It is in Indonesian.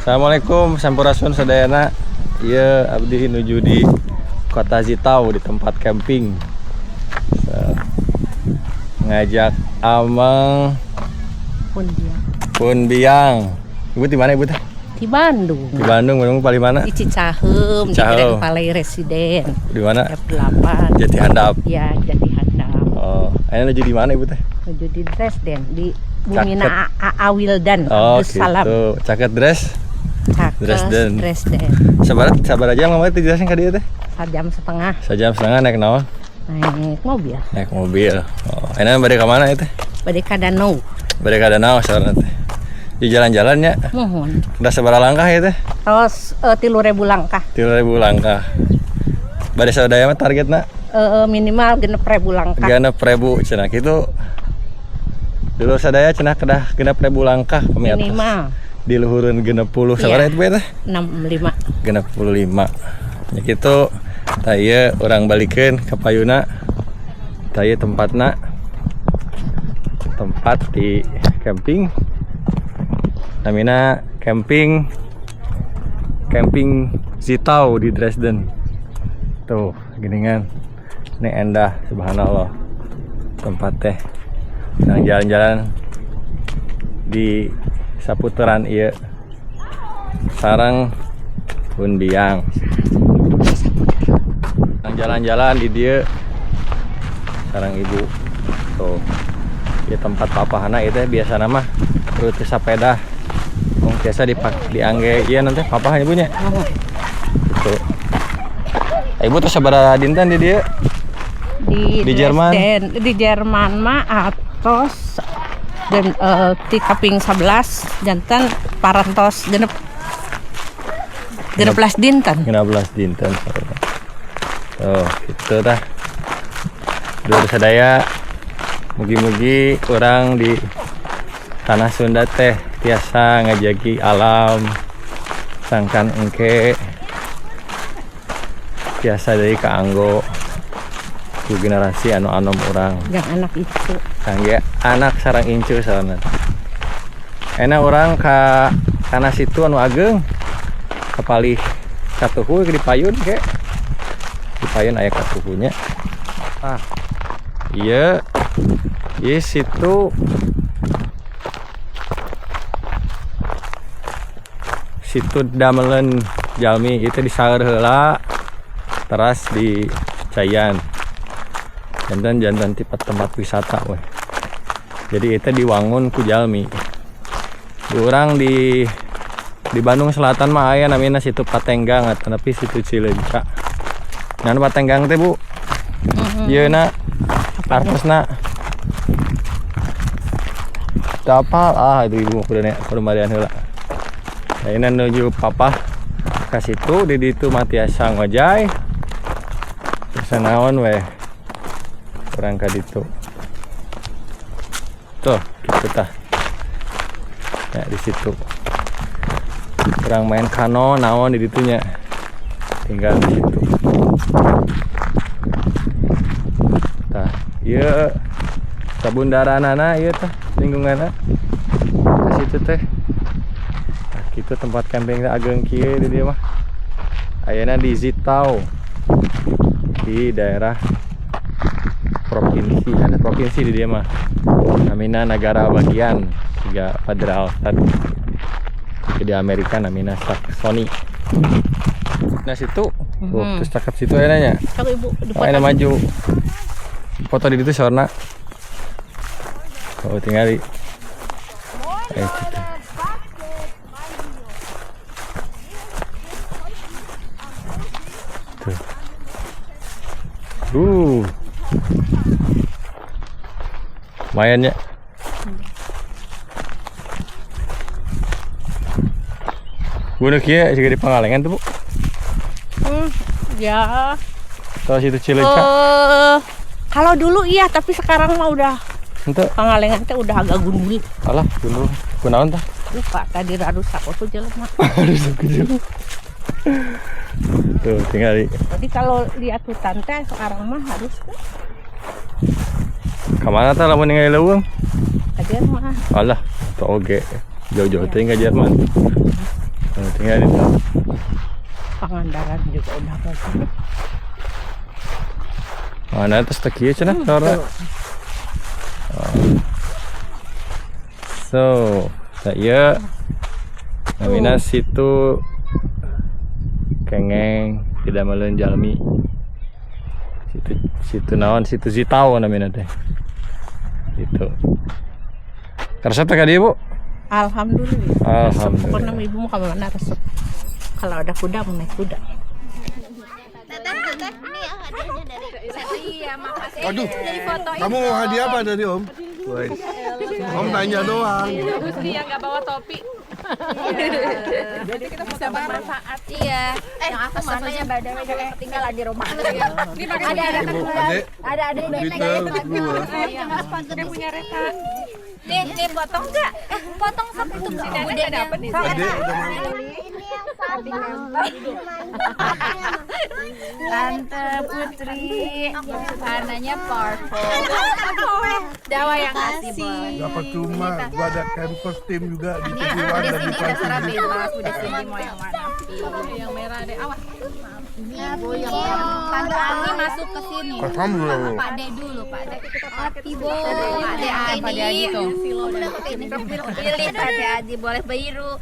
Assalamualaikum, sampurasun sadayana. Ieu abdi nuju di Kota Zitau di tempat camping. Ngajak Amang Pun Biang. Ibu di mana ibu teh? Di Bandung. Di Bandung, memang paling mana? Di Cicaheum, di Grand Palais Residen. Di mana? F8. Jati Handap. Ya, Jati Handap. Oh, ayeuna nuju di mana ibu teh? Menuju di Dresden, di Bumina A. Wildan. Oh, Abdus Salam. gitu. Caket Dres. Dresden. Sabar aja ngomongnya di Dresden ka dieu teh? 1,5 jam. 1,5 jam naik naon? Naik mobil. Naik mobil. Oh, ayeuna bade ka mana ieu teh? Bade ka Danau. Bade ka Danau sabarna teh. Di jalan-jalan nya. Mohon. Udah sabaraha langkah ya teh? Terus 3.000 langkah. 3.000 langkah. Bade sadaya mah targetna? Minimal 6.000 langkah. 6.000 cenah kitu. Dulu sadaya cenah kedah 6.000 langkah kami atas. Minimal. Di luhureun 60 sabaraha itu teh? 65. 65. Nya kitu tah ieu urang balikeun ka payuna. Tah ieu tempatna tempat di camping. Namina camping Zitau di Dresden. Tuh, geningan. Ini endah, subhanallah. Tempat teh. Nah, jalan-jalan di saputaran ieu. Sareng Pun Biang. Jalan-jalan di dieu sareng ibu. Tuh. Ieu tempat papahana ieu teh biasa nama rute sapeda. Biasa diangge iya nanti papah ibunya. Tuh. Ibu tuh sabaraha dinten di dia? Di Jerman. Di Jerman mah atos dan di kaping 11 jantan parantos 16 dinten. 16 dinten. Oh, itu tah. Dulu sadaya mugi-mugi orang di tanah Sunda teh biasa ngajagi alam sangkan engke biasa dari kaanggo ku generasi anu anom orang yang anak itu kangge anak sarang incu soalnya enak orang ka kana situ anu ageng kapalih katuhu di payun ke di payun aya katuhunya iya situ Damelen Jalmi itu di Saeur heula teras di Cayan jantan tipe tempat wisata weh. Jadi itu diwangun ku Jalmi. Urang di Bandung Selatan mah aya namina situ Patenggang tapi situ Cileunca. Ngan Patenggang teh Bu. Ieu na artosna dapal itu ibu kudu marian heula. Ayeuna nuju papa ka situ di ditu mah tiasa ngojay. Terus naon we? Urang ka ditu. Tuh, kitu tah. Ya di situ. Urang main kano naon di ditunya. Tinggal di situ. Tah, ieu sabundaranana ieu tah lingkunganna. Ka situ teh. Itu tempat camping ageng kieu di dieu mah. Ayeuna di Zitau. Di daerah provinsi, ada provinsi di dieu mah. Namina negara bagian tiga federal state. Di Amerika namina Saxony. Nah situ, terus cakep situ ayeuna nya. Kalau ibu ayeuna maju. Foto di ditu sorna. Oh tinggal di situ. Lumayan ya. Bunuh kia juga di Pangalengan tuh Bu. Ya. Kalau situ Cileunca. Kalau dulu iya, tapi sekarang mah udah. Henteu. Pangalengan teh udah agak gundul. Alah, gundul. Kunaon tah? Lupa tadi rusak tuh jelema. Rusak jelema. Tuh tinggal di. Jadi kalau lihat hutan teh sekarang mah harus Kemana tah lamun ningali leuweung? Ka Jerman. Alah, teu oge. Jauh-jauh teh ka Jerman. Iya itu. Pangandaran juga udah bagus. Mana atas tekieu cenah Tora. So, saya namina situ kengeng tidak meuleun jalmi. Situ naon situ Zitau namina teh. Itu. Karesa teh ka dieu, Bu? Alhamdulillah. Alhamdulillah. Pokoknya ibu mau kemana resep. Kalau ada kuda mau naik kuda. Waduh, kamu mau hadiah apa dari Om? Om tanya doang. Gusti yang nggak bawa topi. Jadi kita bisa bermanfaat. Iya. Yang aku mana badai ketinggalan di rumah. Ada Kita berdua. Dia punya reka. Nih potong enggak? Potong satu itu enggak. Nenek nggak dapat nih. Adek udah mau. Tante Putri, anaknya Purple. Dawa yang ngasih boleh. Gak percuma, gua ada kain kostum juga di Ini tujuan udah dan di sini terserah pantai. bebas, udah sini mau yang mana. Yang merah deh. Awas. Ibu yang Tante Ani masuk ke sini. Alhamdulillah. Pak De dulu, Pak De. Ibu, Pak De Adi. Pak De Adi tuh. Pilih Pak De Adi boleh biru.